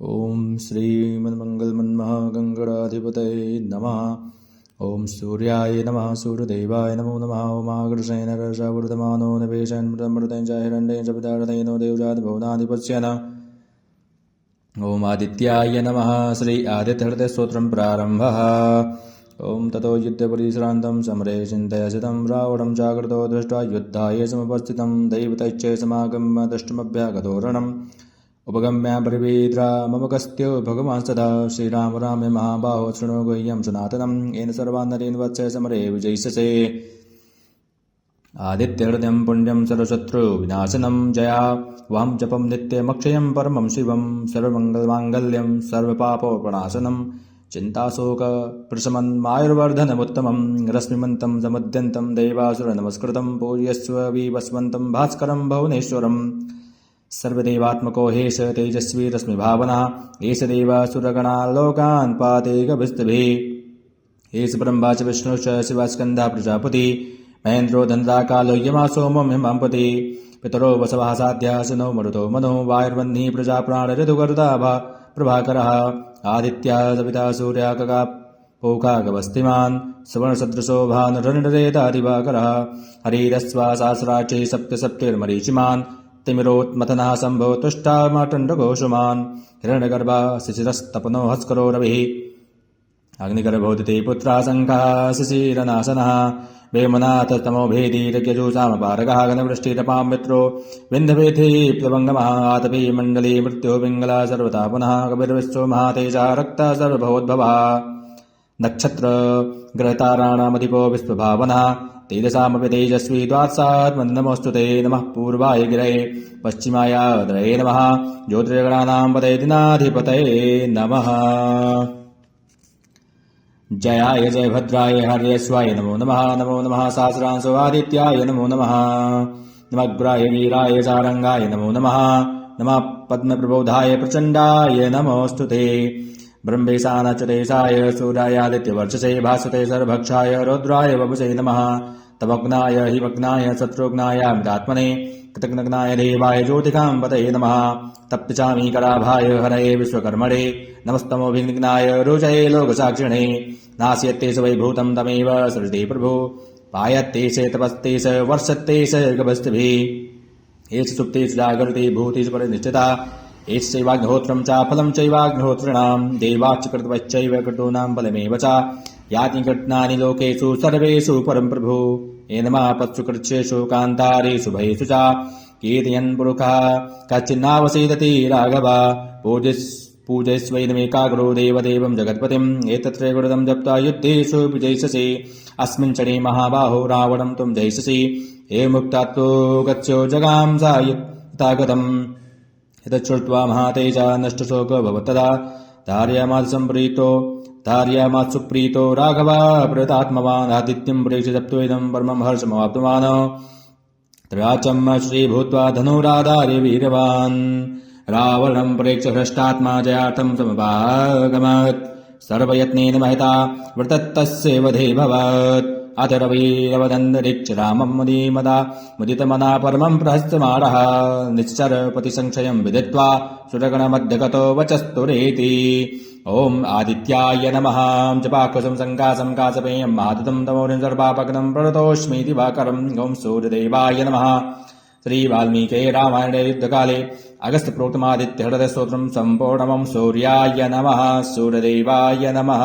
ओम श्रीमन्मङ्गलमन्महागङ्गणाधिपतये नमः। ओम सूर्याय नमः। सूर्यदेवाय नमो नमः। ओमाग्रसेन रसवर्धमानो निवेशन्मृतं च हिरण्यं च पितारथेनो देवजातभुवनाधिपस्य नमः। ओम आदित्याय नमः। श्री आदित्यहृदयस्तोत्रं प्रारम्भः। ओम ततो युद्धपरिश्रान्तं समरे चिन्तयसितं रावणं जागृतो दृष्ट्वा युद्धाय समुपस्थितं दैवतैश्च समागम्य द्रष्टुमभ्यागतो रणम् उपगम्य ब्रवीद्रा मम कस्त्यो भगवान् सदा श्रीराम राम महाबाहो शृणु गुह्यं सनातनं येन सर्वान् नरेण वत्स समरे विजयिष्यसे। आदित्यहृदयं पुण्यं सर्वशत्रुविनाशनं जया वां जपं नित्यमक्षयं परमं शिवं सर्वमङ्गलमाङ्गल्यं सर्वपापप्रणाशनं चिन्ताशोकप्रशमन्मायुर्वर्धनमुत्तमं रश्मिमन्तं समुद्यन्तं देवासुरनमस्कृतं पूज्यस्व विवस्वन्तं भास्करं भुवनेश्वरम् सर्वदेवात्मको हेश तेजस्वी रश्मिभावना एष देवासुरगणा लोकान् पाते गभिस्तभिः एष ब्रह्मा च विष्णुश्च शिवस्कन्धः प्रजापति महेन्द्रो धनदाकालो यमा सोमो हिमाम्पति पितरो वसवः साध्याः सुनो मरुतो मनो वायुर्वह्निः प्रजाप्राणऋतुगर्दा प्रभाकरः आदित्याः सविता सूर्यः खगापोकागवस्तिमान् सवर्णसदृशो भानुरनिरेतादिवाकरः हरिरस्वा सहस्राक्षी सप्त सप्तिर्मरीचिमान् तिमिरोत्मथनः शम्भो तुष्टामाटण्डघोषमान् हिरण्यगर्भः शिशिरस्तपनो हस्करो रविः अग्निगर्भोदिते पुत्रः शङ्खः शिशिरनाशनः वेमनाथस्तमो भेदी रज्ञजूषामपारकः घनवृष्टिरपां मित्रो विन्ध्यभेथे प्लवङ्गमः आतपी मण्डली मृत्युः पिङ्गलः सर्वतापनः कविर्विश्वो महातेजः रक्तः सर्वभवोद्भवः नक्षत्र ग्रहताराणामधिपो विश्वभावनः तेजसामपि तेजस्वी द्वात्सात्मन्नमोऽस्तु ते नमः। पूर्वाय गिरये पश्चिमाय द्रये नमः। ज्योतिर्गणानां पतये दिनाधिपतये नमः। जयाय जयभद्राय हर्यश्वाय नमो नमः। नमो नमः सहस्रांशो आदित्याय नमो नमः। नमग्राय वीराय सारंगाय नमो नमः। नमः पद्मप्रबोधाय प्रचण्डाय नमोऽस्तु ते। ब्रह्मेशानाच्युतेशाय सूर्यायादित्यवर्चसे भास्वते सर्वभक्षाय रौद्राय वपुषे नमः। तमग्नाय हिमग्नाय शत्रुघ्नाय मृतात्मने कृतघ्नाय देवाय ज्योतिकां पतये नमः। तप्तचामी कराभाय हरये विश्वकर्मणे नमस्तमोभिघ्नाय रुचये लोकसाक्षिणे नास्यते स वैभूतं तमेव सृजते प्रभु पायत्ते स तपस्ते स वर्षत्ते स गभस्तिभिः एष सुप्तेषु जागृते भूतेषु परिनिष्ठिता एष चैवाग्निहोत्रं च फलं चैवाग्निहोत्रिणां देवाश्च कृतवश्चैव कृतॄणां फलमेव च याति घटनानि लोकेषु सर्वेषु परं प्रभु एनमः पत्सुकृत्येषु कान्तारेषु भयेषु च कीर्तयन् पुरुषः कश्चिन्नावसीदति राघव पूजयस्वैनमेकाग्रो देवदेवं जगत्पतिम् एतत्त्रयगुणं जप्त्वा युद्धेषु विजयिष्यसि अस्मिन् क्षणे महाबाहो रावणं त्वं जयिष्यसि एवमुक्त्वा गच्छो जगाम सा यथागतम् एतच्छ्रुत्वा महातेजा नष्टशोको भवत्तदा धार्यामात्सुप्रीतो राघवः प्रतात्मवान् आदित्यं प्रेक्ष्य जप्त्वेदं परमं हर्षमवाप्तवान् त्रयाचं श्रीभूत्वा धनुराधार्य वीरवान् रावणं प्रेक्ष्य हृष्टात्मा जयार्थं समपागमत् सर्वयत्नेन महता वर्तत्तस्य वधे भवत् अथ रविरवदन्दरिक्ष रामं मुदितमना परमं प्रहस्तमारः निश्चरपतिसंशयं विदित्वा सुरगणमध्यगतो वचस्तुरेति ॐ आदित्याय नमः। जपाकुसुम सङ्कासं कासपेयं मातुतं तमोरिं सर्वापग्नं प्रणतोऽस्मि दिवाकरम् ॐ सूर्यदेवाय नमः। श्रीवाल्मीके रामायणे युद्धकाले अगस्त्यप्रोक्तमादित्यहृदयस्तोत्रं सम्पूर्णं सूर्याय नमः। सूर्यदेवाय नमः।